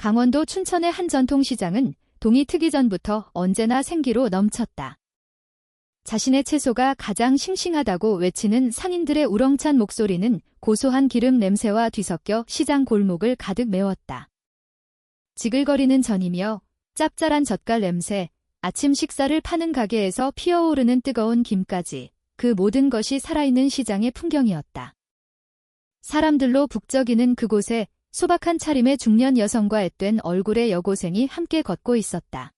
강원도 춘천의 한 전통시장은 동이 트기 전부터 언제나 생기로 넘쳤다. 자신의 채소가 가장 싱싱하다고 외치는 상인들의 우렁찬 목소리는 고소한 기름 냄새와 뒤섞여 시장 골목을 가득 메웠다. 지글거리는 전이며 짭짤한 젓갈 냄새, 아침 식사를 파는 가게에서 피어오르는 뜨거운 김까지 그 모든 것이 살아있는 시장의 풍경이었다. 사람들로 북적이는 그곳에 소박한 차림의 중년 여성과 앳된 얼굴의 여고생이 함께 걷고 있었다.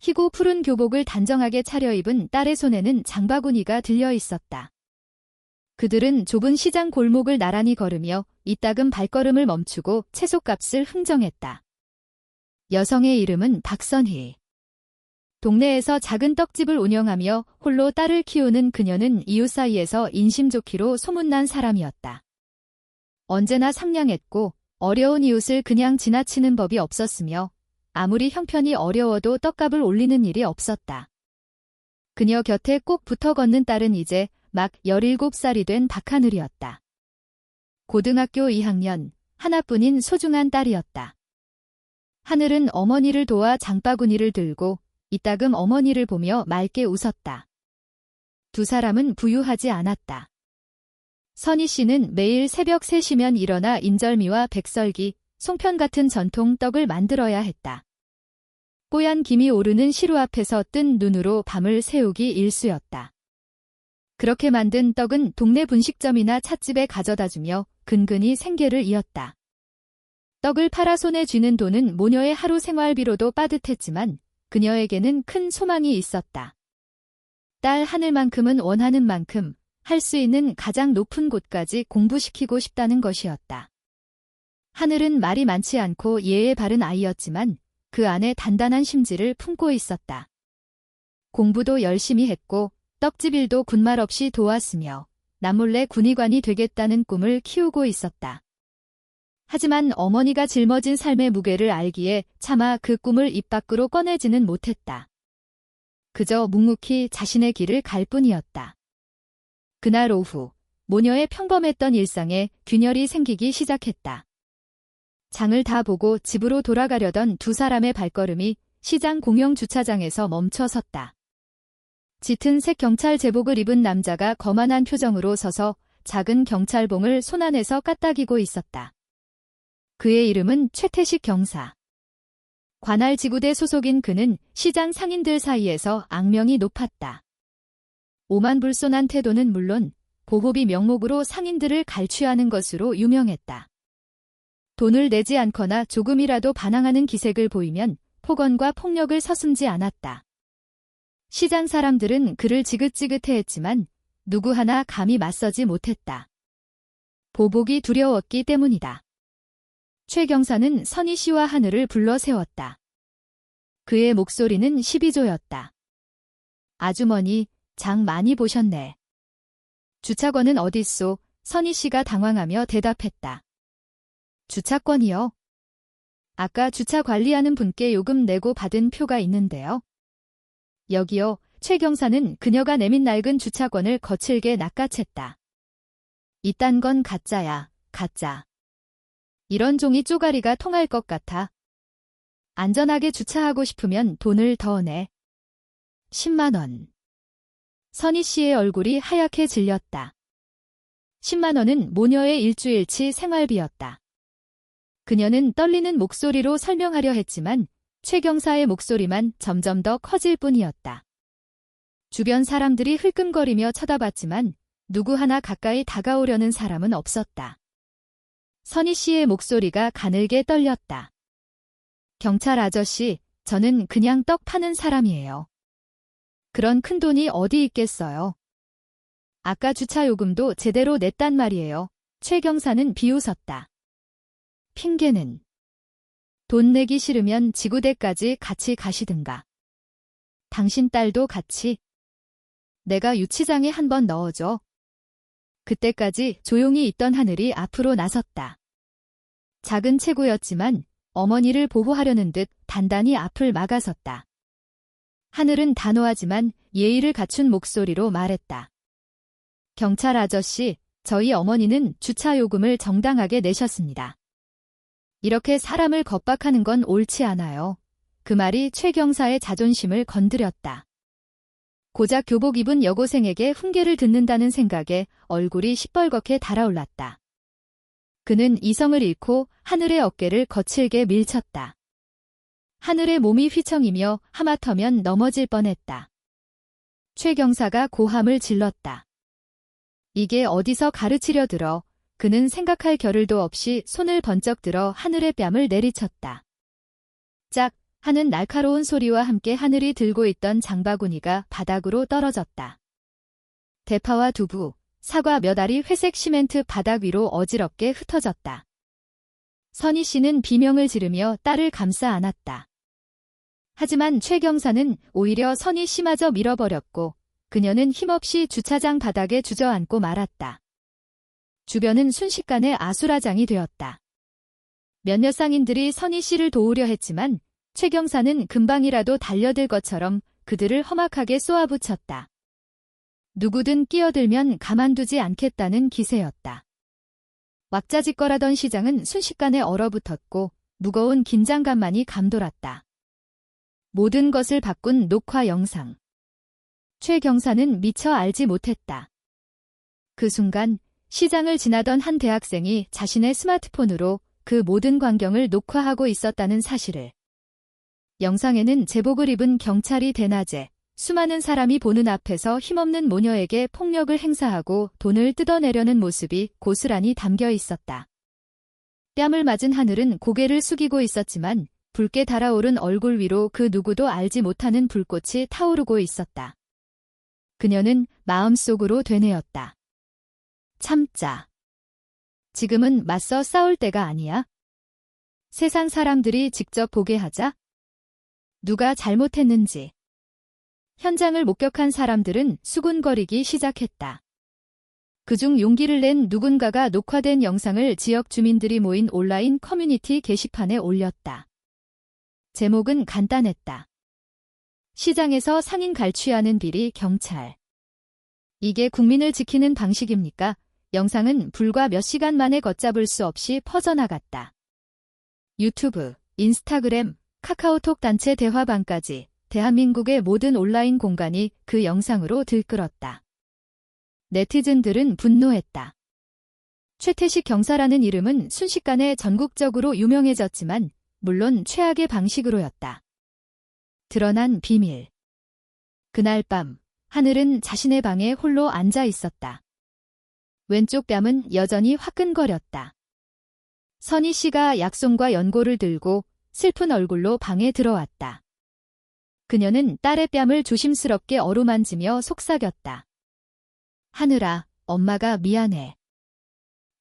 희고 푸른 교복을 단정하게 차려입은 딸의 손에는 장바구니가 들려 있었다. 그들은 좁은 시장 골목을 나란히 걸으며 이따금 발걸음을 멈추고 채소값을 흥정했다. 여성의 이름은 박선희. 동네에서 작은 떡집을 운영하며 홀로 딸을 키우는 그녀는 이웃 사이에서 인심 좋기로 소문난 사람이었다. 언제나 상냥했고 어려운 이웃을 그냥 지나치는 법이 없었으며 아무리 형편이 어려워도 떡값을 올리는 일이 없었다. 그녀 곁에 꼭 붙어 걷는 딸은 이제 막 17살이 된 박하늘이었다. 고등학교 2학년, 하나뿐인 소중한 딸이었다. 하늘은 어머니를 도와 장바구니를 들고 이따금 어머니를 보며 맑게 웃었다. 두 사람은 부유하지 않았다. 선희 씨는 매일 새벽 3시면 일어나 인절미와 백설기, 송편 같은 전통 떡을 만들어야 했다. 뽀얀 김이 오르는 시루 앞에서 뜬 눈으로 밤을 새우기 일쑤였다. 그렇게 만든 떡은 동네 분식점이나 찻집에 가져다주며 근근히 생계를 이었다. 떡을 팔아 손에 쥐는 돈은 모녀의 하루 생활비로도 빠듯했지만 그녀에게는 큰 소망이 있었다. 딸 하늘만큼은 원하는 만큼 할 수 있는 가장 높은 곳까지 공부시키고 싶다는 것이었다. 하늘은 말이 많지 않고 예의 바른 아이였지만 그 안에 단단한 심지를 품고 있었다. 공부도 열심히 했고 떡집 일도 군말 없이 도왔으며 남몰래 군의관이 되겠다는 꿈을 키우고 있었다. 하지만 어머니가 짊어진 삶의 무게를 알기에 차마 그 꿈을 입 밖으로 꺼내지는 못했다. 그저 묵묵히 자신의 길을 갈 뿐이었다. 그날 오후, 모녀의 평범했던 일상에 균열이 생기기 시작했다. 장을 다 보고 집으로 돌아가려던 두 사람의 발걸음이 시장 공영 주차장에서 멈춰 섰다. 짙은 색 경찰 제복을 입은 남자가 거만한 표정으로 서서 작은 경찰봉을 손안에서 까딱이고 있었다. 그의 이름은 최태식 경사. 관할 지구대 소속인 그는 시장 상인들 사이에서 악명이 높았다. 오만불손한 태도는 물론 보호비 명목으로 상인들을 갈취하는 것으로 유명했다. 돈을 내지 않거나 조금이라도 반항하는 기색을 보이면 폭언과 폭력을 서슴지 않았다. 시장 사람들은 그를 지긋지긋해했지만 누구 하나 감히 맞서지 못했다. 보복이 두려웠기 때문이다. 최 경사는 선희 씨와 하늘을 불러 세웠다. 그의 목소리는 시비조였다. 아주머니, 장 많이 보셨네. 주차권은 어딨소? 선희 씨가 당황하며 대답했다. 주차권이요? 아까 주차 관리하는 분께 요금 내고 받은 표가 있는데요. 여기요. 최 경사는 그녀가 내민 낡은 주차권을 거칠게 낚아챘다. 이딴 건 가짜야, 가짜. 이런 종이 쪼가리가 통할 것 같아. 안전하게 주차하고 싶으면 돈을 더 내. 10만 원. 선희 씨의 얼굴이 하얗게 질렸다. 10만 원은 모녀의 일주일치 생활비였다. 그녀는 떨리는 목소리로 설명하려 했지만 최 경사의 목소리만 점점 더 커질 뿐이었다. 주변 사람들이 흘끔거리며 쳐다봤지만 누구 하나 가까이 다가오려는 사람은 없었다. 선희 씨의 목소리가 가늘게 떨렸다. 경찰 아저씨, 저는 그냥 떡 파는 사람이에요. 그런 큰 돈이 어디 있겠어요. 아까 주차 요금도 제대로 냈단 말이에요. 최 경사는 비웃었다. 핑계는. 돈 내기 싫으면 지구대까지 같이 가시든가. 당신 딸도 같이. 내가 유치장에 한번 넣어줘. 그때까지 조용히 있던 하늘이 앞으로 나섰다. 작은 체구였지만 어머니를 보호하려는 듯 단단히 앞을 막아섰다. 하늘은 단호하지만 예의를 갖춘 목소리로 말했다. 경찰 아저씨, 저희 어머니는 주차 요금을 정당하게 내셨습니다. 이렇게 사람을 겁박하는 건 옳지 않아요. 그 말이 최 경사의 자존심을 건드렸다. 고작 교복 입은 여고생에게 훈계를 듣는다는 생각에 얼굴이 시뻘겋게 달아올랐다. 그는 이성을 잃고 하늘의 어깨를 거칠게 밀쳤다. 하늘의 몸이 휘청이며 하마터면 넘어질 뻔했다. 최 경사가 고함을 질렀다. 이게 어디서 가르치려 들어. 그는 생각할 겨를도 없이 손을 번쩍 들어 하늘의 뺨을 내리쳤다. 짝 하는 날카로운 소리와 함께 하늘이 들고 있던 장바구니가 바닥으로 떨어졌다. 대파와 두부, 사과 몇 알이 회색 시멘트 바닥 위로 어지럽게 흩어졌다. 선희 씨는 비명을 지르며 딸을 감싸 안았다. 하지만 최 경사는 오히려 선희 씨마저 밀어버렸고 그녀는 힘없이 주차장 바닥에 주저앉고 말았다. 주변은 순식간에 아수라장이 되었다. 몇몇 상인들이 선희 씨를 도우려 했지만 최 경사는 금방이라도 달려들 것처럼 그들을 험악하게 쏘아붙였다. 누구든 끼어들면 가만두지 않겠다는 기세였다. 왁자지껄하던 시장은 순식간에 얼어붙었고 무거운 긴장감만이 감돌았다. 모든 것을 바꾼 녹화 영상. 최 경사는 미처 알지 못했다. 그 순간 시장을 지나던 한 대학생이 자신의 스마트폰으로 그 모든 광경을 녹화하고 있었다는 사실을. 영상에는 제복을 입은 경찰이 대낮에 수많은 사람이 보는 앞에서 힘없는 모녀에게 폭력을 행사하고 돈을 뜯어내려는 모습이 고스란히 담겨 있었다. 뺨을 맞은 하늘은 고개를 숙이고 있었지만 붉게 달아오른 얼굴 위로 그 누구도 알지 못하는 불꽃이 타오르고 있었다. 그녀는 마음속으로 되뇌었다. 참자. 지금은 맞서 싸울 때가 아니야. 세상 사람들이 직접 보게 하자. 누가 잘못했는지. 현장을 목격한 사람들은 수군거리기 시작했다. 그중 용기를 낸 누군가가 녹화된 영상을 지역 주민들이 모인 온라인 커뮤니티 게시판에 올렸다. 제목은 간단했다. 시장에서 상인 갈취하는 비리 경찰. 이게 국민을 지키는 방식입니까? 영상은 불과 몇 시간 만에 걷잡을 수 없이 퍼져나갔다. 유튜브, 인스타그램, 카카오톡 단체 대화방까지 대한민국의 모든 온라인 공간이 그 영상으로 들끓었다. 네티즌들은 분노했다. 최태식 경사라는 이름은 순식간에 전국적으로 유명해졌지만 물론 최악의 방식으로였다. 드러난 비밀. 그날 밤 하늘은 자신의 방에 홀로 앉아 있었다. 왼쪽 뺨은 여전히 화끈거렸다. 선희 씨가 약송과 연고를 들고 슬픈 얼굴로 방에 들어왔다. 그녀는 딸의 뺨을 조심스럽게 어루만지며 속삭였다. 하늘아, 엄마가 미안해.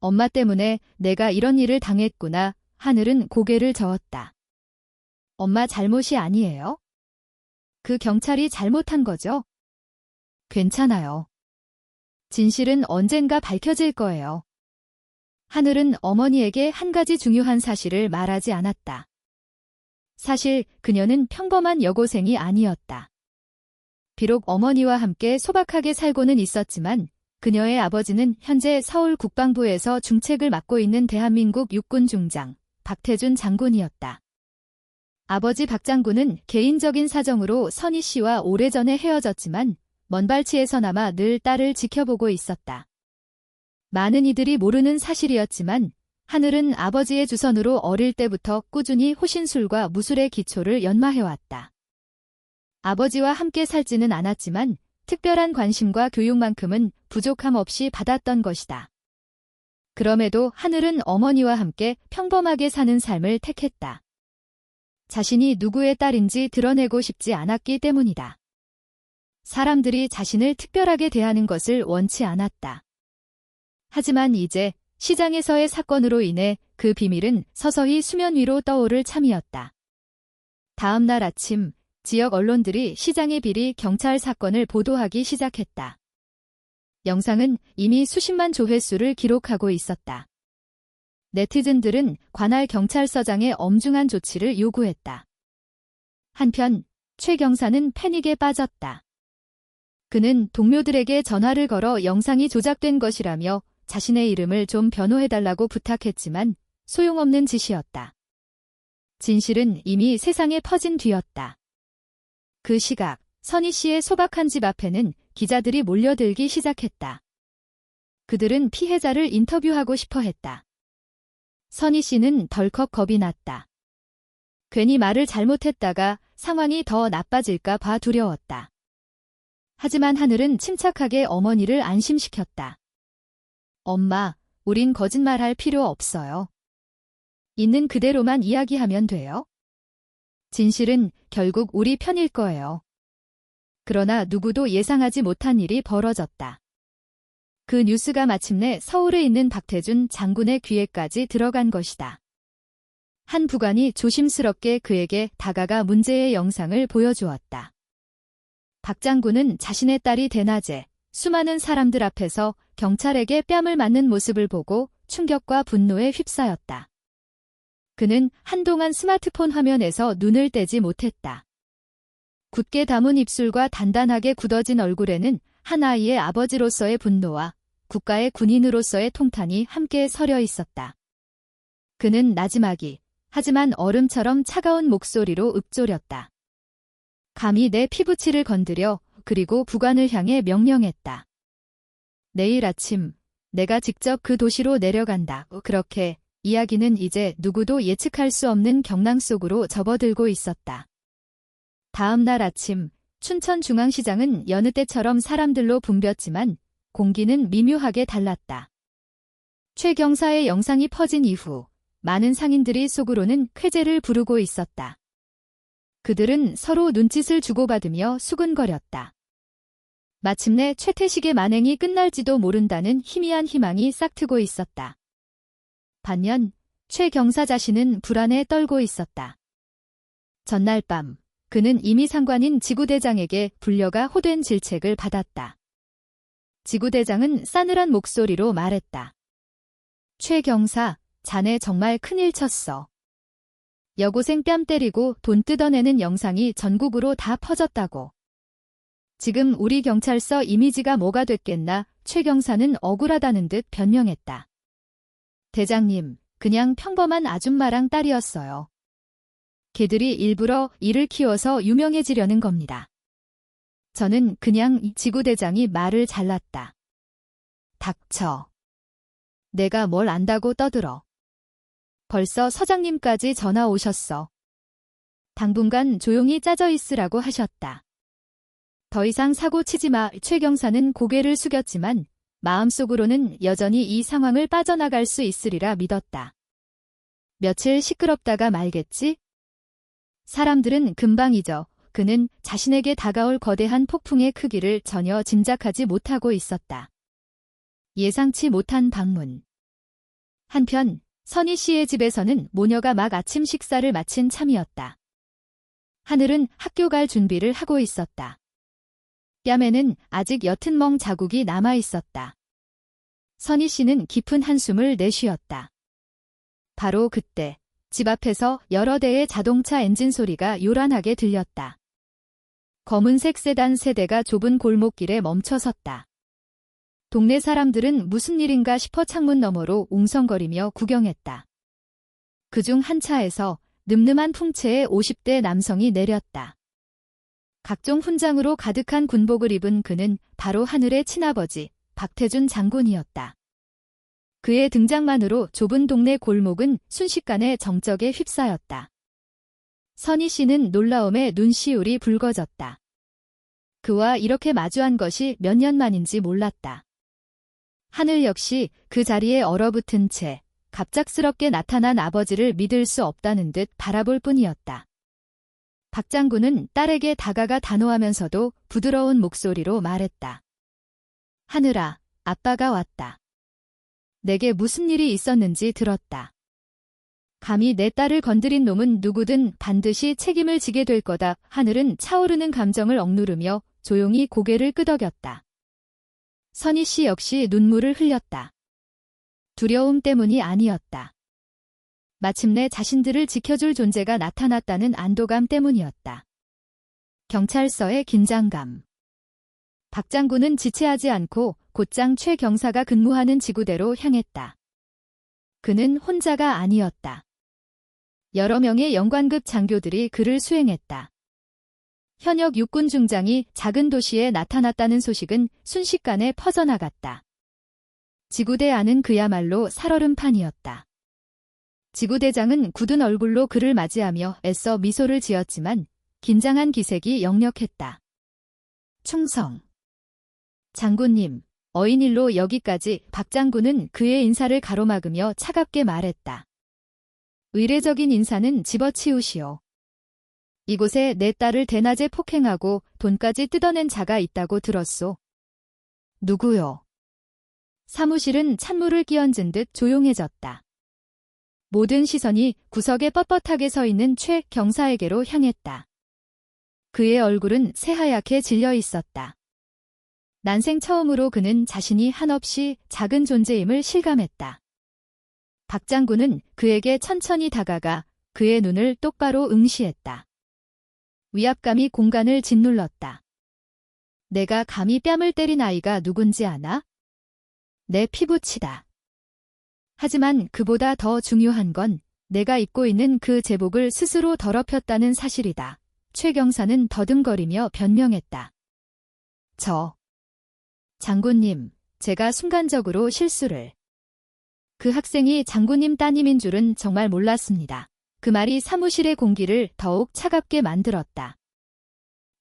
엄마 때문에 내가 이런 일을 당했구나. 하늘은 고개를 저었다. 엄마 잘못이 아니에요? 그 경찰이 잘못한 거죠? 괜찮아요. 진실은 언젠가 밝혀질 거예요. 하늘은 어머니에게 한 가지 중요한 사실을 말하지 않았다. 사실 그녀는 평범한 여고생이 아니었다. 비록 어머니와 함께 소박하게 살고는 있었지만 그녀의 아버지는 현재 서울 국방부에서 중책을 맡고 있는 대한민국 육군 중장 박태준 장군이었다. 아버지 박 장군은 개인적인 사정으로 선희 씨와 오래전에 헤어졌지만 먼발치에서나마 늘 딸을 지켜보고 있었다. 많은 이들이 모르는 사실이었지만 하늘은 아버지의 주선으로 어릴 때부터 꾸준히 호신술과 무술의 기초를 연마해왔다. 아버지와 함께 살지는 않았지만 특별한 관심과 교육만큼은 부족함 없이 받았던 것이다. 그럼에도 하늘은 어머니와 함께 평범하게 사는 삶을 택했다. 자신이 누구의 딸인지 드러내고 싶지 않았기 때문이다. 사람들이 자신을 특별하게 대하는 것을 원치 않았다. 하지만 이제 시장에서의 사건으로 인해 그 비밀은 서서히 수면 위로 떠오를 참이었다. 다음 날 아침 지역 언론들이 시장의 비리 경찰 사건을 보도하기 시작했다. 영상은 이미 수십만 조회수를 기록하고 있었다. 네티즌들은 관할 경찰서장의 엄중한 조치를 요구했다. 한편 최 경사는 패닉에 빠졌다. 그는 동료들에게 전화를 걸어 영상이 조작된 것이라며 자신의 이름을 좀 변호해달라고 부탁했지만 소용없는 짓이었다. 진실은 이미 세상에 퍼진 뒤였다. 그 시각 선희 씨의 소박한 집 앞에는 기자들이 몰려들기 시작했다. 그들은 피해자를 인터뷰하고 싶어 했다. 선희 씨는 덜컥 겁이 났다. 괜히 말을 잘못했다가 상황이 더 나빠질까 봐 두려웠다. 하지만 하늘은 침착하게 어머니를 안심시켰다. 엄마, 우린 거짓말할 필요 없어요. 있는 그대로만 이야기하면 돼요. 진실은 결국 우리 편일 거예요. 그러나 누구도 예상하지 못한 일이 벌어졌다. 그 뉴스가 마침내 서울에 있는 박태준 장군의 귀에까지 들어간 것이다. 한 부관이 조심스럽게 그에게 다가가 문제의 영상을 보여주었다. 박 장군은 자신의 딸이 대낮에 수많은 사람들 앞에서 경찰에게 뺨을 맞는 모습을 보고 충격과 분노에 휩싸였다. 그는 한동안 스마트폰 화면에서 눈을 떼지 못했다. 굳게 담은 입술과 단단하게 굳어진 얼굴에는 한 아이의 아버지로서의 분노와 국가의 군인으로서의 통탄이 함께 서려 있었다. 그는 나지막이 하지만 얼음처럼 차가운 목소리로 읊조렸다. 감히 내 피부치를 건드려 그리고 부관을 향해 명령했다. 내일 아침 내가 직접 그 도시로 내려간다. 그렇게 이야기는 이제 누구도 예측할 수 없는 경랑 속으로 접어들고 있었다. 다음 날 아침 춘천중앙시장은 여느 때처럼 사람들로 붐볐지만 공기는 미묘하게 달랐다. 최 경사의 영상이 퍼진 이후 많은 상인들이 속으로는 쾌재를 부르고 있었다. 그들은 서로 눈짓을 주고받으며 수근거렸다. 마침내 최태식의 만행이 끝날지도 모른다는 희미한 희망이 싹트고 있었다. 반면 최 경사 자신은 불안에 떨고 있었다. 전날 밤 그는 이미 상관인 지구대장에게 불려가 호된 질책을 받았다. 지구대장은 싸늘한 목소리로 말했다. 최 경사, 자네 정말 큰일 쳤어. 여고생 뺨 때리고 돈 뜯어내는 영상이 전국으로 다 퍼졌다고. 지금 우리 경찰서 이미지가 뭐가 됐겠나. 최 경사는 억울하다는 듯 변명했다. 대장님, 그냥 평범한 아줌마랑 딸이었어요. 걔들이 일부러 이를 키워서 유명해지려는 겁니다. 저는 그냥 지구대장이 말을 잘랐다. 닥쳐. 내가 뭘 안다고 떠들어. 벌써 서장님까지 전화 오셨어. 당분간 조용히 짜져 있으라고 하셨다. 더 이상 사고 치지 마. 최 경사는 고개를 숙였지만 마음속으로는 여전히 이 상황을 빠져나갈 수 있으리라 믿었다. 며칠 시끄럽다가 말겠지? 사람들은 금방 잊어. 그는 자신에게 다가올 거대한 폭풍의 크기를 전혀 짐작하지 못하고 있었다. 예상치 못한 방문. 한편 선희 씨의 집에서는 모녀가 막 아침 식사를 마친 참이었다. 하늘은 학교 갈 준비를 하고 있었다. 뺨에는 아직 옅은 멍 자국이 남아 있었다. 선희 씨는 깊은 한숨을 내쉬었다. 바로 그때 집 앞에서 여러 대의 자동차 엔진 소리가 요란하게 들렸다. 검은색 세단 세 대가 좁은 골목길에 멈춰 섰다. 동네 사람들은 무슨 일인가 싶어 창문 너머로 웅성거리며 구경했다. 그중 한 차에서 늠름한 풍채의 50대 남성이 내렸다. 각종 훈장으로 가득한 군복을 입은 그는 바로 하늘의 친아버지 박태준 장군이었다. 그의 등장만으로 좁은 동네 골목은 순식간에 정적에 휩싸였다. 선희 씨는 놀라움에 눈시울이 붉어졌다. 그와 이렇게 마주한 것이 몇 년 만인지 몰랐다. 하늘 역시 그 자리에 얼어붙은 채 갑작스럽게 나타난 아버지를 믿을 수 없다는 듯 바라볼 뿐이었다. 박 장군은 딸에게 다가가 단호하면서도 부드러운 목소리로 말했다. 하늘아, 아빠가 왔다. 내게 무슨 일이 있었는지 들었다. 감히 내 딸을 건드린 놈은 누구든 반드시 책임을 지게 될 거다. 하늘은 차오르는 감정을 억누르며 조용히 고개를 끄덕였다. 선희 씨 역시 눈물을 흘렸다. 두려움 때문이 아니었다. 마침내 자신들을 지켜줄 존재가 나타났다는 안도감 때문이었다. 경찰서의 긴장감. 박 장군은 지체하지 않고 곧장 최 경사가 근무하는 지구대로 향했다. 그는 혼자가 아니었다. 여러 명의 영관급 장교들이 그를 수행했다. 현역 육군 중장이 작은 도시에 나타났다는 소식은 순식간에 퍼져나갔다. 지구대 안은 그야말로 살얼음판이었다. 지구대장은 굳은 얼굴로 그를 맞이하며 애써 미소를 지었지만 긴장한 기색이 역력했다. 충성. 장군님, 어인일로 여기까지. 박 장군은 그의 인사를 가로막으며 차갑게 말했다. 의례적인 인사는 집어치우시오. 이곳에 내 딸을 대낮에 폭행하고 돈까지 뜯어낸 자가 있다고 들었소. 누구요? 사무실은 찬물을 끼얹은 듯 조용해졌다. 모든 시선이 구석에 뻣뻣하게 서 있는 최 경사에게로 향했다. 그의 얼굴은 새하얗게 질려 있었다. 난생 처음으로 그는 자신이 한없이 작은 존재임을 실감했다. 박 장군은 그에게 천천히 다가가 그의 눈을 똑바로 응시했다. 위압감이 공간을 짓눌렀다. 내가 감히 뺨을 때린 아이가 누군지 아나? 내 피부치다. 하지만 그보다 더 중요한 건 내가 입고 있는 그 제복을 스스로 더럽혔다는 사실이다. 최 경사는 더듬거리며 변명했다. 장군님, 제가 순간적으로 실수를. 그 학생이 장군님 따님인 줄은 정말 몰랐습니다. 그 말이 사무실의 공기를 더욱 차갑게 만들었다.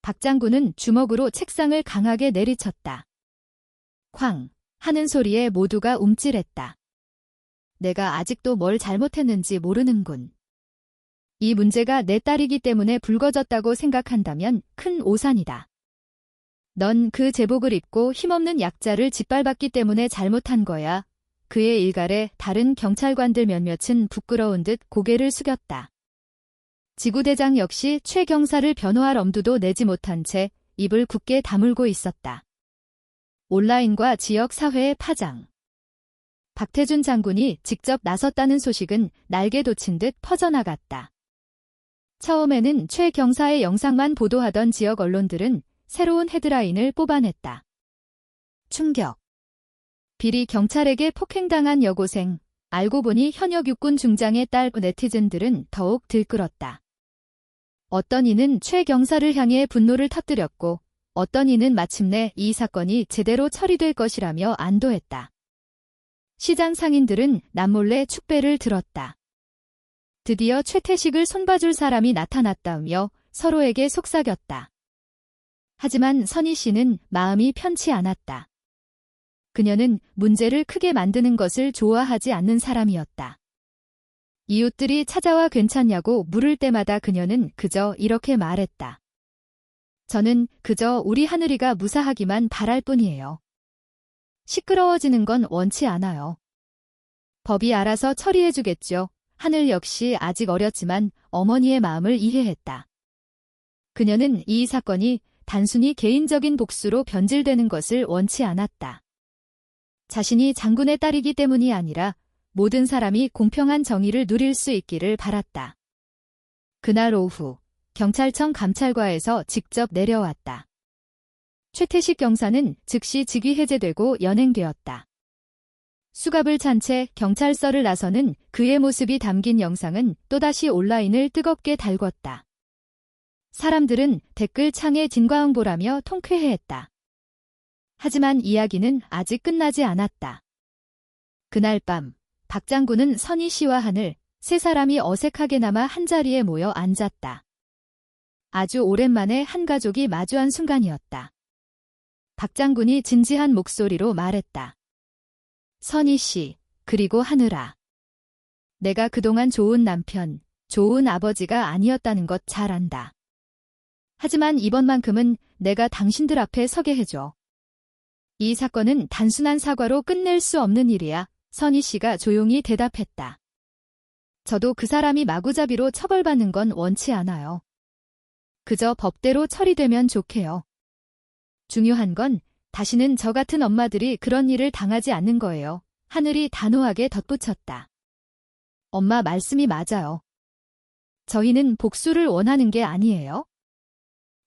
박 장군은 주먹으로 책상을 강하게 내리쳤다. 쾅 하는 소리에 모두가 움찔했다. 내가 아직도 뭘 잘못했는지 모르는군. 이 문제가 내 딸이기 때문에 불거졌다고 생각한다면 큰 오산이다. 넌 그 제복을 입고 힘없는 약자를 짓밟았기 때문에 잘못한 거야. 그의 일갈에 다른 경찰관들 몇몇은 부끄러운 듯 고개를 숙였다. 지구대장 역시 최 경사를 변호할 엄두도 내지 못한 채 입을 굳게 다물고 있었다. 온라인과 지역 사회의 파장. 박태준 장군이 직접 나섰다는 소식은 날개 돋친 듯 퍼져나갔다. 처음에는 최 경사의 영상만 보도하던 지역 언론들은 새로운 헤드라인을 뽑아냈다. 충격. 비리 경찰에게 폭행당한 여고생. 알고 보니 현역 육군 중장의 딸. 네티즌들은 더욱 들끓었다. 어떤 이는 최 경사를 향해 분노를 터뜨렸고 어떤 이는 마침내 이 사건이 제대로 처리될 것이라며 안도했다. 시장 상인들은 남몰래 축배를 들었다. 드디어 최태식을 손봐줄 사람이 나타났다며 서로에게 속삭였다. 하지만 선희 씨는 마음이 편치 않았다. 그녀는 문제를 크게 만드는 것을 좋아하지 않는 사람이었다. 이웃들이 찾아와 괜찮냐고 물을 때마다 그녀는 그저 이렇게 말했다. 저는 그저 우리 하늘이가 무사하기만 바랄 뿐이에요. 시끄러워지는 건 원치 않아요. 법이 알아서 처리해주겠죠. 하늘 역시 아직 어렸지만 어머니의 마음을 이해했다. 그녀는 이 사건이 단순히 개인적인 복수로 변질되는 것을 원치 않았다. 자신이 장군의 딸이기 때문이 아니라 모든 사람이 공평한 정의를 누릴 수 있기를 바랐다. 그날 오후 경찰청 감찰과에서 직접 내려왔다. 최태식 경사는 즉시 직위 해제되고 연행되었다. 수갑을 찬 채 경찰서를 나서는 그의 모습이 담긴 영상은 또다시 온라인을 뜨겁게 달궜다. 사람들은 댓글창에 진과응보라며 통쾌해했다. 하지만 이야기는 아직 끝나지 않았다. 그날 밤 박 장군은 선희 씨와 하늘, 세 사람이 어색하게나마 한자리에 모여 앉았다. 아주 오랜만에 한 가족이 마주한 순간이었다. 박 장군이 진지한 목소리로 말했다. 선희 씨, 그리고 하늘아. 내가 그동안 좋은 남편, 좋은 아버지가 아니었다는 것 잘 안다. 하지만 이번만큼은 내가 당신들 앞에 서게 해줘. 이 사건은 단순한 사과로 끝낼 수 없는 일이야. 선희 씨가 조용히 대답했다. 저도 그 사람이 마구잡이로 처벌받는 건 원치 않아요. 그저 법대로 처리되면 좋게요. 중요한 건 다시는 저 같은 엄마들이 그런 일을 당하지 않는 거예요. 하늘이 단호하게 덧붙였다. 엄마 말씀이 맞아요. 저희는 복수를 원하는 게 아니에요.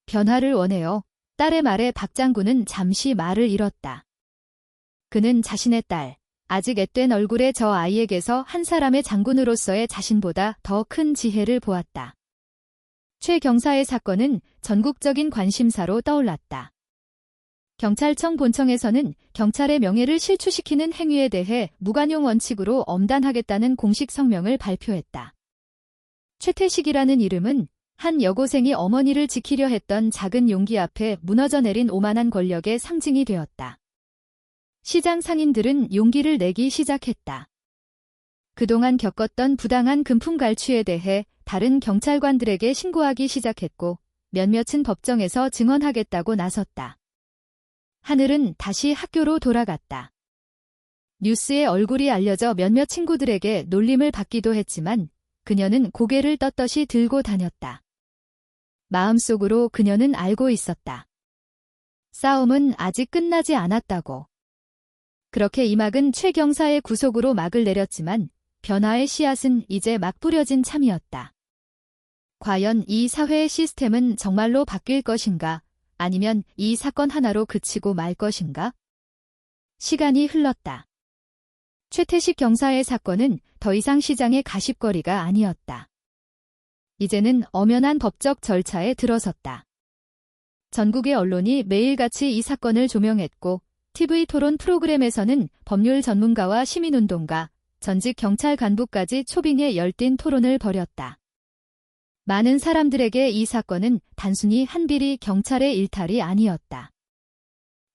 변화를 원해요. 딸의 말에 박 장군은 잠시 말을 잃었다. 그는 자신의 딸, 아직 앳된 얼굴의 저 아이에게서 한 사람의 장군으로서의 자신보다 더 큰 지혜를 보았다. 최 경사의 사건은 전국적인 관심사로 떠올랐다. 경찰청 본청에서는 경찰의 명예를 실추시키는 행위에 대해 무관용 원칙으로 엄단하겠다는 공식 성명을 발표했다. 최태식이라는 이름은 한 여고생이 어머니를 지키려 했던 작은 용기 앞에 무너져 내린 오만한 권력의 상징이 되었다. 시장 상인들은 용기를 내기 시작했다. 그동안 겪었던 부당한 금품 갈취에 대해 다른 경찰관들에게 신고하기 시작했고 몇몇은 법정에서 증언하겠다고 나섰다. 하늘은 다시 학교로 돌아갔다. 뉴스에 얼굴이 알려져 몇몇 친구들에게 놀림을 받기도 했지만 그녀는 고개를 떳떳이 들고 다녔다. 마음속으로 그녀는 알고 있었다. 싸움은 아직 끝나지 않았다고. 그렇게 이막은 최 경사의 구속으로 막을 내렸지만 변화의 씨앗은 이제 막 뿌려진 참이었다. 과연 이 사회의 시스템은 정말로 바뀔 것인가? 아니면 이 사건 하나로 그치고 말 것인가? 시간이 흘렀다. 최태식 경사의 사건은 더 이상 시장의 가십거리가 아니었다. 이제는 엄연한 법적 절차에 들어섰다. 전국의 언론이 매일같이 이 사건을 조명했고 TV 토론 프로그램에서는 법률 전문가와 시민운동가, 전직 경찰 간부까지 초빙해 열띤 토론을 벌였다. 많은 사람들에게 이 사건은 단순히 한 비리 경찰의 일탈이 아니었다.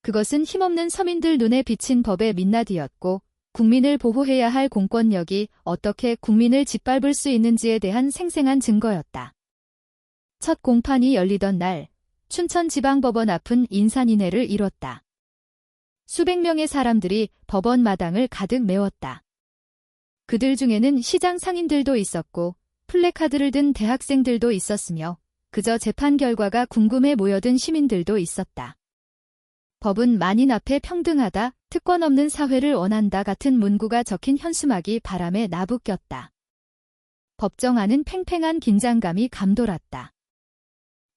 그것은 힘없는 서민들 눈에 비친 법의 민낯이었고 국민을 보호해야 할 공권력이 어떻게 국민을 짓밟을 수 있는지에 대한 생생한 증거였다. 첫 공판이 열리던 날, 춘천지방법원 앞은 인산인해를 이뤘다. 수백 명의 사람들이 법원 마당을 가득 메웠다. 그들 중에는 시장 상인들도 있었고 플래카드를 든 대학생들도 있었으며 그저 재판 결과가 궁금해 모여든 시민들도 있었다. 법은 만인 앞에 평등하다, 특권 없는 사회를 원한다 같은 문구가 적힌 현수막이 바람에 나부꼈다. 법정 안은 팽팽한 긴장감이 감돌았다.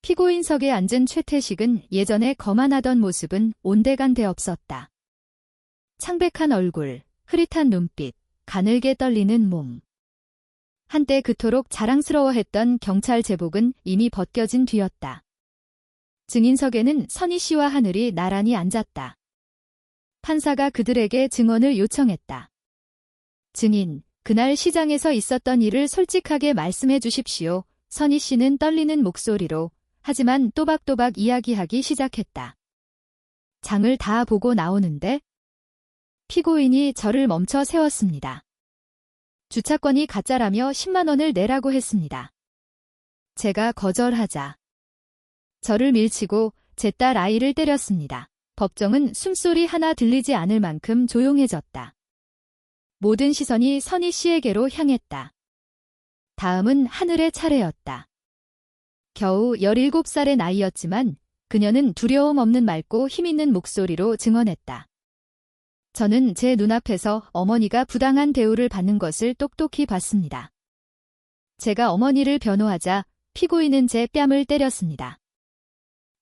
피고인석에 앉은 최태식은 예전에 거만하던 모습은 온데간데 없었다. 창백한 얼굴, 흐릿한 눈빛, 가늘게 떨리는 몸. 한때 그토록 자랑스러워했던 경찰 제복은 이미 벗겨진 뒤였다. 증인석에는 선희 씨와 하늘이 나란히 앉았다. 판사가 그들에게 증언을 요청했다. 증인, 그날 시장에서 있었던 일을 솔직하게 말씀해 주십시오. 선희 씨는 떨리는 목소리로 하지만 또박또박 이야기하기 시작했다. 장을 다 보고 나오는데? 피고인이 저를 멈춰 세웠습니다. 주차권이 가짜라며 10만 원을 내라고 했습니다. 제가 거절하자 저를 밀치고 제 딸 아이를 때렸습니다. 법정은 숨소리 하나 들리지 않을 만큼 조용해졌다. 모든 시선이 선희 씨에게로 향했다. 다음은 하늘의 차례였다. 겨우 17살의 나이였지만 그녀는 두려움 없는 맑고 힘있는 목소리로 증언했다. 저는 제 눈앞에서 어머니가 부당한 대우를 받는 것을 똑똑히 봤습니다. 제가 어머니를 변호하자 피고인은 제 뺨을 때렸습니다.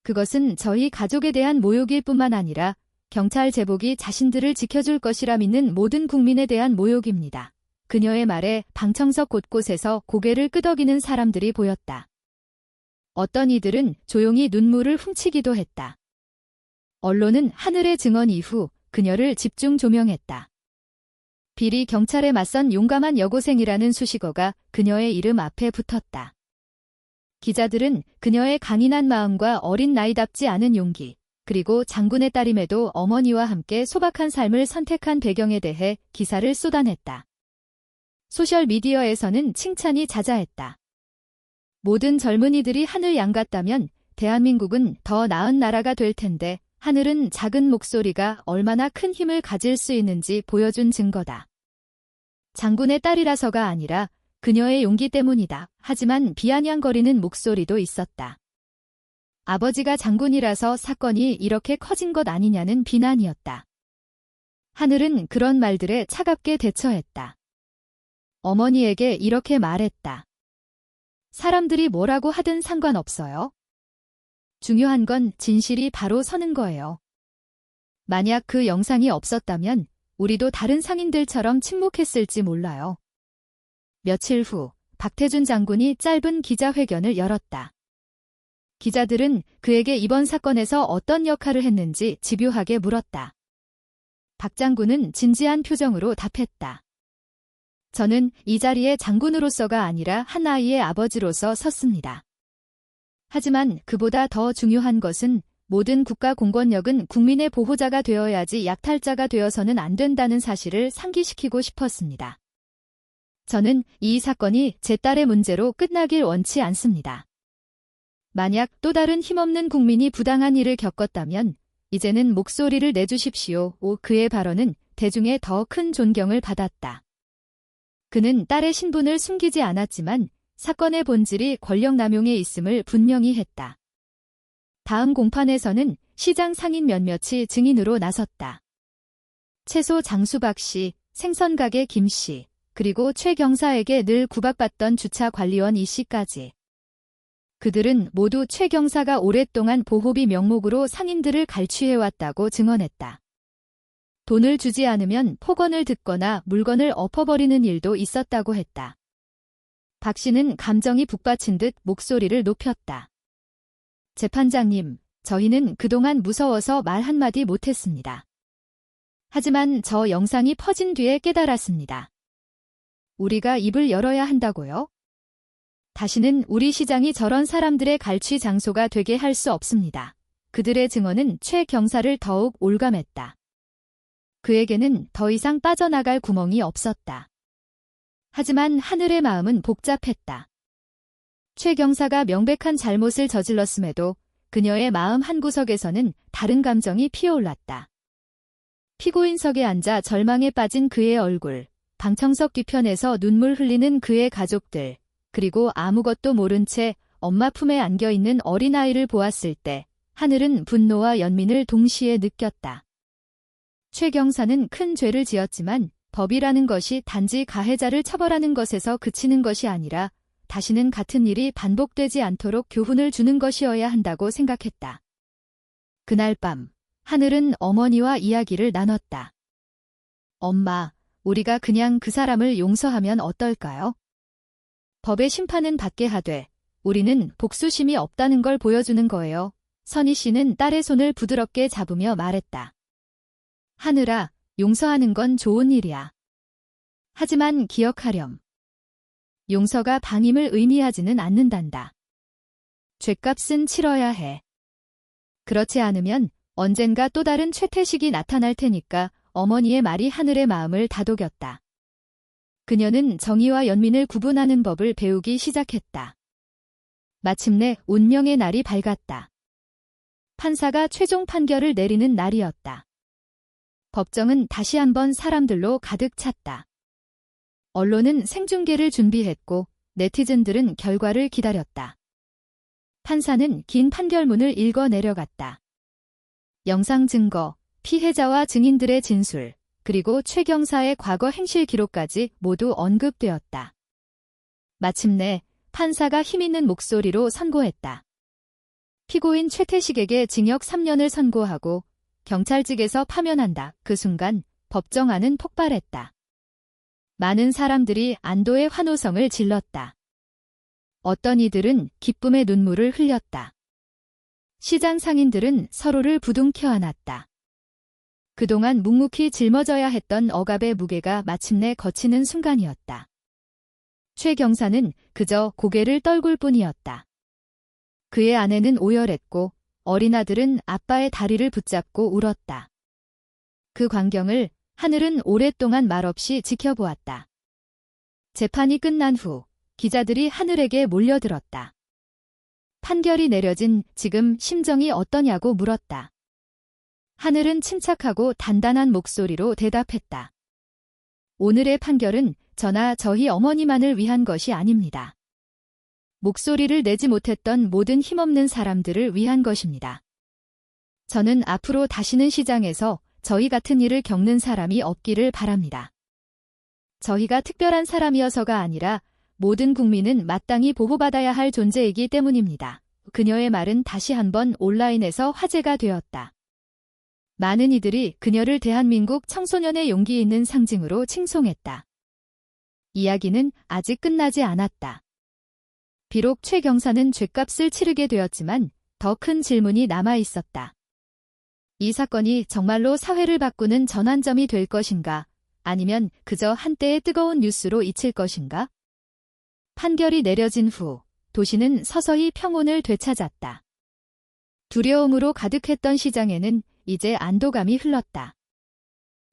그것은 저희 가족에 대한 모욕일 뿐만 아니라 경찰 제복이 자신들을 지켜줄 것이라 믿는 모든 국민에 대한 모욕입니다. 그녀의 말에 방청석 곳곳에서 고개를 끄덕이는 사람들이 보였다. 어떤 이들은 조용히 눈물을 훔치기도 했다. 언론은 하늘의 증언 이후 그녀를 집중 조명했다. 비리 경찰에 맞선 용감한 여고생이라는 수식어가 그녀의 이름 앞에 붙었다. 기자들은 그녀의 강인한 마음과 어린 나이답지 않은 용기, 그리고 장군의 딸임에도 어머니와 함께 소박한 삶을 선택한 배경에 대해 기사를 쏟아냈다. 소셜미디어에서는 칭찬이 자자했다. 모든 젊은이들이 하늘 양 같다면 대한민국은 더 나은 나라가 될 텐데 하늘은 작은 목소리가 얼마나 큰 힘을 가질 수 있는지 보여준 증거다. 장군의 딸이라서가 아니라 그녀의 용기 때문이다. 하지만 비아냥거리는 목소리도 있었다. 아버지가 장군이라서 사건이 이렇게 커진 것 아니냐는 비난이었다. 하늘은 그런 말들에 차갑게 대처했다. 어머니에게 이렇게 말했다. 사람들이 뭐라고 하든 상관없어요. 중요한 건 진실이 바로 서는 거예요. 만약 그 영상이 없었다면 우리도 다른 상인들처럼 침묵했을지 몰라요. 며칠 후 박태준 장군이 짧은 기자회견을 열었다. 기자들은 그에게 이번 사건에서 어떤 역할을 했는지 집요하게 물었다. 박 장군은 진지한 표정으로 답했다. 저는 이 자리에 장군으로서가 아니라 한 아이의 아버지로서 섰습니다. 하지만 그보다 더 중요한 것은 모든 국가 공권력은 국민의 보호자가 되어야지 약탈자가 되어서는 안 된다는 사실을 상기시키고 싶었습니다. 저는 이 사건이 제 딸의 문제로 끝나길 원치 않습니다. 만약 또 다른 힘없는 국민이 부당한 일을 겪었다면 이제는 목소리를 내주십시오. 그의 발언은 대중의 더 큰 존경을 받았다. 그는 딸의 신분을 숨기지 않았지만 사건의 본질이 권력남용에 있음을 분명히 했다. 다음 공판에서는 시장 상인 몇몇이 증인으로 나섰다. 채소 장수박 씨, 생선가게 김 씨, 그리고 최 경사에게 늘 구박받던 주차 관리원 이 씨까지. 그들은 모두 최 경사가 오랫동안 보호비 명목으로 상인들을 갈취해왔다고 증언했다. 돈을 주지 않으면 폭언을 듣거나 물건을 엎어버리는 일도 있었다고 했다. 박 씨는 감정이 북받친 듯 목소리를 높였다. 재판장님, 저희는 그동안 무서워서 말 한마디 못했습니다. 하지만 저 영상이 퍼진 뒤에 깨달았습니다. 우리가 입을 열어야 한다고요? 다시는 우리 시장이 저런 사람들의 갈취 장소가 되게 할 수 없습니다. 그들의 증언은 최 경사를 더욱 올감했다. 그에게는 더 이상 빠져나갈 구멍이 없었다. 하지만 하늘의 마음은 복잡했다. 최 경사가 명백한 잘못을 저질렀음에도 그녀의 마음 한구석에서는 다른 감정이 피어올랐다. 피고인석에 앉아 절망에 빠진 그의 얼굴, 방청석 뒤편에서 눈물 흘리는 그의 가족들, 그리고 아무것도 모른 채 엄마 품에 안겨있는 어린아이를 보았을 때 하늘은 분노와 연민을 동시에 느꼈다. 최 경사는 큰 죄를 지었지만 법이라는 것이 단지 가해자를 처벌하는 것에서 그치는 것이 아니라 다시는 같은 일이 반복되지 않도록 교훈을 주는 것이어야 한다고 생각했다. 그날 밤, 하늘은 어머니와 이야기를 나눴다. 엄마, 우리가 그냥 그 사람을 용서하면 어떨까요? 법의 심판은 받게 하되 우리는 복수심이 없다는 걸 보여주는 거예요. 선희 씨는 딸의 손을 부드럽게 잡으며 말했다. 하늘아, 용서하는 건 좋은 일이야. 하지만 기억하렴. 용서가 방임을 의미하지는 않는단다. 죗값은 치러야 해. 그렇지 않으면 언젠가 또 다른 최태식이 나타날 테니까 어머니의 말이 하늘의 마음을 다독였다. 그녀는 정의와 연민을 구분하는 법을 배우기 시작했다. 마침내 운명의 날이 밝았다. 판사가 최종 판결을 내리는 날이었다. 법정은 다시 한번 사람들로 가득 찼다. 언론은 생중계를 준비했고 네티즌들은 결과를 기다렸다. 판사는 긴 판결문을 읽어 내려갔다. 영상 증거, 피해자와 증인들의 진술, 그리고 최 경사의 과거 행실 기록까지 모두 언급되었다. 마침내 판사가 힘있는 목소리로 선고했다. 피고인 최태식에게 징역 3년을 선고하고 경찰직에서 파면한다. 그 순간 법정 안은 폭발했다. 많은 사람들이 안도의 환호성을 질렀다. 어떤 이들은 기쁨의 눈물을 흘렸다. 시장 상인들은 서로를 부둥켜 안았다. 그동안 묵묵히 짊어져야 했던 억압의 무게가 마침내 거치는 순간이었다. 최 경사는 그저 고개를 떨굴 뿐이었다. 그의 아내는 오열했고 어린아들은 아빠의 다리를 붙잡고 울었다. 그 광경을 하늘은 오랫동안 말없이 지켜보았다. 재판이 끝난 후 기자들이 하늘에게 몰려들었다. 판결이 내려진 지금 심정이 어떠냐고 물었다. 하늘은 침착하고 단단한 목소리로 대답했다. 오늘의 판결은 저나 저희 어머니만을 위한 것이 아닙니다. 목소리를 내지 못했던 모든 힘없는 사람들을 위한 것입니다. 저는 앞으로 다시는 시장에서 저희 같은 일을 겪는 사람이 없기를 바랍니다. 저희가 특별한 사람이어서가 아니라 모든 국민은 마땅히 보호받아야 할 존재이기 때문입니다. 그녀의 말은 다시 한번 온라인에서 화제가 되었다. 많은 이들이 그녀를 대한민국 청소년의 용기 있는 상징으로 칭송했다. 이야기는 아직 끝나지 않았다. 비록 최 경사는 죗값을 치르게 되었지만 더 큰 질문이 남아 있었다. 이 사건이 정말로 사회를 바꾸는 전환점이 될 것인가? 아니면 그저 한때의 뜨거운 뉴스로 잊힐 것인가? 판결이 내려진 후 도시는 서서히 평온을 되찾았다. 두려움으로 가득했던 시장에는 이제 안도감이 흘렀다.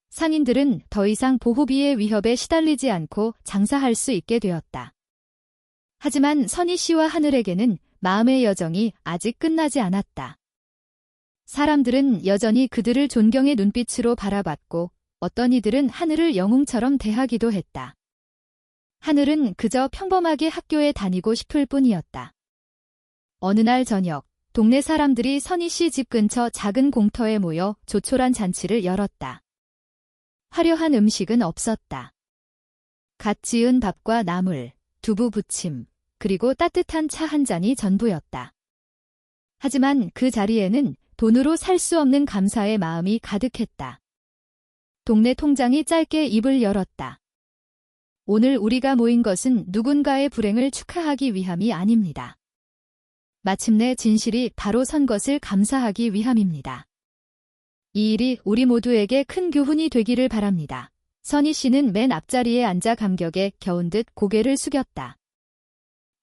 상인들은 더 이상 보호비의 위협에 시달리지 않고 장사할 수 있게 되었다. 하지만 선희 씨와 하늘에게는 마음의 여정이 아직 끝나지 않았다. 사람들은 여전히 그들을 존경의 눈빛으로 바라봤고 어떤 이들은 하늘을 영웅처럼 대하기도 했다. 하늘은 그저 평범하게 학교에 다니고 싶을 뿐이었다. 어느 날 저녁, 동네 사람들이 선희 씨 집 근처 작은 공터에 모여 조촐한 잔치를 열었다. 화려한 음식은 없었다. 갓 지은 밥과 나물, 두부 부침, 그리고 따뜻한 차 한 잔이 전부였다. 하지만 그 자리에는 돈으로 살 수 없는 감사의 마음이 가득했다. 동네 통장이 짧게 입을 열었다. 오늘 우리가 모인 것은 누군가의 불행을 축하하기 위함이 아닙니다. 마침내 진실이 바로 선 것을 감사하기 위함입니다. 이 일이 우리 모두에게 큰 교훈이 되기를 바랍니다. 선희 씨는 맨 앞자리에 앉아 감격에 겨운 듯 고개를 숙였다.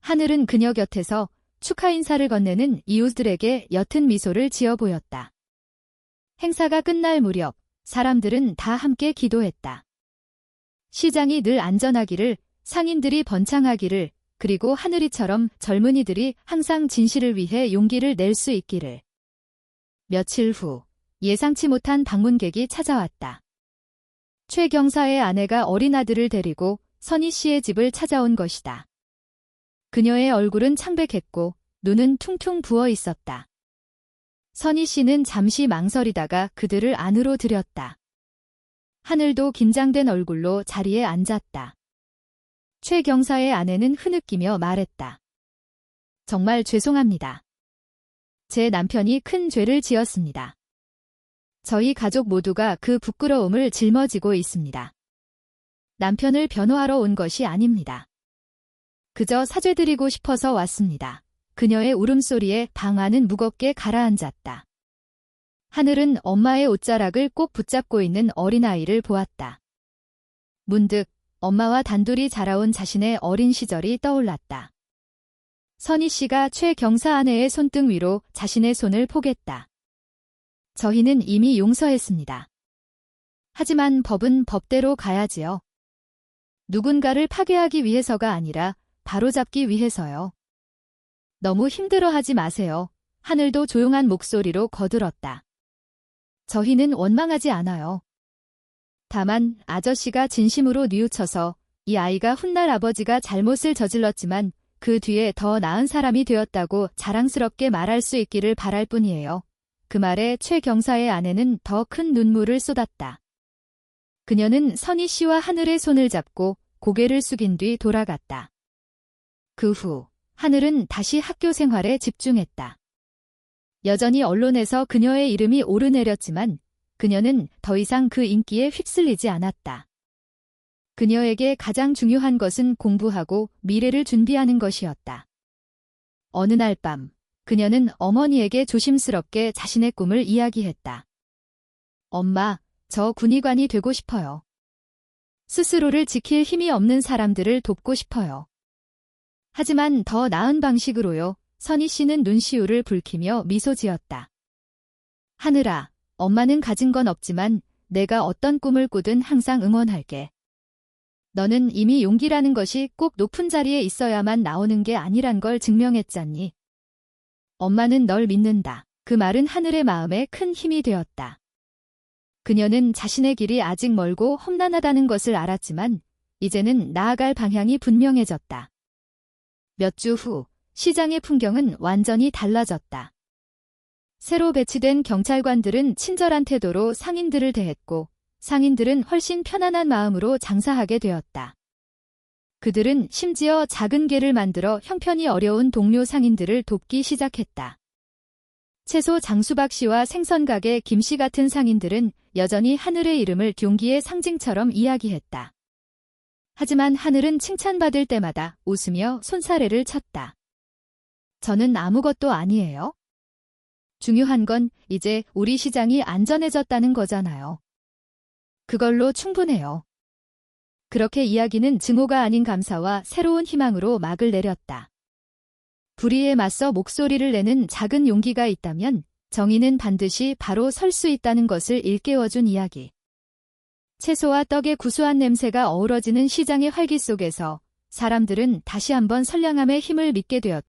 하늘은 그녀 곁에서 축하 인사를 건네는 이웃들에게 옅은 미소를 지어 보였다. 행사가 끝날 무렵 사람들은 다 함께 기도했다. 시장이 늘 안전하기를, 상인들이 번창하기를, 그리고 하늘이처럼 젊은이들이 항상 진실을 위해 용기를 낼 수 있기를. 며칠 후 예상치 못한 방문객이 찾아왔다. 최 경사의 아내가 어린 아들을 데리고 선희 씨의 집을 찾아온 것이다. 그녀의 얼굴은 창백했고 눈은 퉁퉁 부어 있었다. 선희 씨는 잠시 망설이다가 그들을 안으로 들였다. 하늘도 긴장된 얼굴로 자리에 앉았다. 최 경사의 아내는 흐느끼며 말했다. 정말 죄송합니다. 제 남편이 큰 죄를 지었습니다. 저희 가족 모두가 그 부끄러움을 짊어지고 있습니다. 남편을 변호하러 온 것이 아닙니다. 그저 사죄드리고 싶어서 왔습니다. 그녀의 울음소리에 방 안은 무겁게 가라앉았다. 하늘은 엄마의 옷자락을 꼭 붙잡고 있는 어린아이를 보았다. 문득 엄마와 단둘이 자라온 자신의 어린 시절이 떠올랐다. 선희 씨가 최 경사 아내의 손등 위로 자신의 손을 포겠다. 저희는 이미 용서했습니다. 하지만 법은 법대로 가야지요. 누군가를 파괴하기 위해서가 아니라 바로잡기 위해서요. 너무 힘들어하지 마세요. 하늘도 조용한 목소리로 거들었다. 저희는 원망하지 않아요. 다만 아저씨가 진심으로 뉘우쳐서 이 아이가 훗날 아버지가 잘못을 저질렀지만 그 뒤에 더 나은 사람이 되었다고 자랑스럽게 말할 수 있기를 바랄 뿐이에요. 그 말에 최 경사의 아내는 더 큰 눈물을 쏟았다. 그녀는 선희 씨와 하늘의 손을 잡고 고개를 숙인 뒤 돌아갔다. 그 후 하늘은 다시 학교 생활에 집중했다. 여전히 언론에서 그녀의 이름이 오르내렸지만 그녀는 더 이상 그 인기에 휩쓸리지 않았다. 그녀에게 가장 중요한 것은 공부하고 미래를 준비하는 것이었다. 어느 날 밤, 그녀는 어머니에게 조심스럽게 자신의 꿈을 이야기했다. 엄마, 저 군의관이 되고 싶어요. 스스로를 지킬 힘이 없는 사람들을 돕고 싶어요. 하지만 더 나은 방식으로요. 선희 씨는 눈시울을 붉히며 미소 지었다. 하늘아, 엄마는 가진 건 없지만 내가 어떤 꿈을 꾸든 항상 응원할게. 너는 이미 용기라는 것이 꼭 높은 자리에 있어야만 나오는 게 아니란 걸 증명했잖니. 엄마는 널 믿는다. 그 말은 하늘의 마음에 큰 힘이 되었다. 그녀는 자신의 길이 아직 멀고 험난하다는 것을 알았지만 이제는 나아갈 방향이 분명해졌다. 몇 주 후 시장의 풍경은 완전히 달라졌다. 새로 배치된 경찰관들은 친절한 태도로 상인들을 대했고 상인들은 훨씬 편안한 마음으로 장사하게 되었다. 그들은 심지어 작은 개를 만들어 형편이 어려운 동료 상인들을 돕기 시작했다. 채소 장수박 씨와 생선가게 김 씨 같은 상인들은 여전히 하늘의 이름을 경기의 상징처럼 이야기했다. 하지만 하늘은 칭찬받을 때마다 웃으며 손사래를 쳤다. 저는 아무것도 아니에요. 중요한 건 이제 우리 시장이 안전해졌다는 거잖아요. 그걸로 충분해요. 그렇게 이야기는 증오가 아닌 감사와 새로운 희망으로 막을 내렸다. 불의에 맞서 목소리를 내는 작은 용기가 있다면 정의는 반드시 바로 설 수 있다는 것을 일깨워준 이야기. 채소와 떡의 구수한 냄새가 어우러지는 시장의 활기 속에서 사람들은 다시 한번 선량함의 힘을 믿게 되었다.